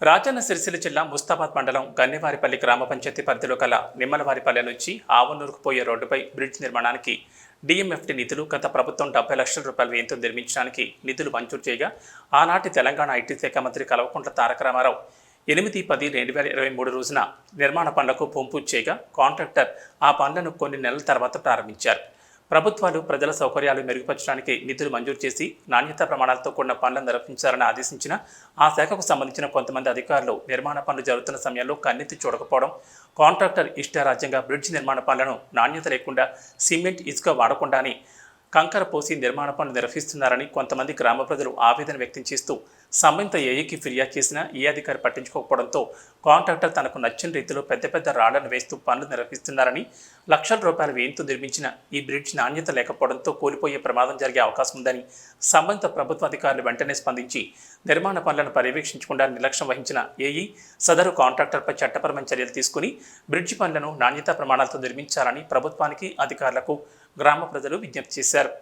రాజన్న సిరిసిల్ల జిల్లా ముస్తాబాద్ మండలం గన్నెవారిపల్లి గ్రామ పంచాయతీ పరిధిలో గల నిమ్మలవారిపల్లె నుంచి ఆవనూరుకు పోయే రోడ్డుపై బ్రిడ్జ్ నిర్మాణానికి డిఎంఎఫ్టి నిధులు గత ప్రభుత్వం 70 లక్షల రూపాయల వ్యయంతో నిర్మించడానికి నిధులు మంజూరు చేయగా ఆనాటి తెలంగాణ ఐటీ శాఖ మంత్రి కల్వకుంట్ల తారక రామారావు 8-10-2023 రోజున నిర్మాణ పనులకు పూజ చేయగా కాంట్రాక్టర్ ఆ పనులను కొన్ని నెలల తర్వాత ప్రారంభించారు. ప్రభుత్వాలు ప్రజల సౌకర్యాలు మెరుగుపరచడానికి నిధులు మంజూరు చేసి నాణ్యతా ప్రమాణాలతో కూడిన పనులను నిర్వహించాలని ఆదేశించిన ఆ శాఖకు సంబంధించిన కొంతమంది అధికారులు నిర్మాణ పనులు జరుగుతున్న సమయంలో కన్నెత్తి చూడకపోవడం, కాంట్రాక్టర్ ఇష్టారాజ్యంగా బ్రిడ్జ్ నిర్మాణ పనులను నాణ్యత లేకుండా సిమెంట్, ఇసుక వాడకుండాని కంకర పోసి నిర్మాణ పనులు నిర్వహిస్తున్నారని కొంతమంది గ్రామ ప్రజలు ఆవేదన వ్యక్తం చేస్తూ సంబంధిత ఏఈకి ఫిర్యాదు చేసినా ఏ అధికారి పట్టించుకోకపోవడంతో కాంట్రాక్టర్ తనకు నచ్చిన రీతిలో పెద్ద పెద్ద రాళ్లను వేస్తూ పనులు నిర్వహిస్తున్నారని, లక్షల రూపాయల వ్యయంతో నిర్మించిన ఈ బ్రిడ్జ్ నాణ్యత లేకపోవడంతో కూలిపోయే ప్రమాదం జరిగే అవకాశం ఉందని సంబంధిత ప్రభుత్వ అధికారులు వెంటనే స్పందించి నిర్మాణ పనులను పర్యవేక్షించకుండా నిర్లక్ష్యం వహించిన ఏఈ సదరు కాంట్రాక్టర్పై చట్టపరమైన చర్యలు తీసుకుని బ్రిడ్జ్ పనులను నాణ్యతా ప్రమాణాలతో నిర్మించాలని ప్రభుత్వానికి, అధికారులకు గ్రామ ప్రజలు విజ్ఞప్తి చేశారు.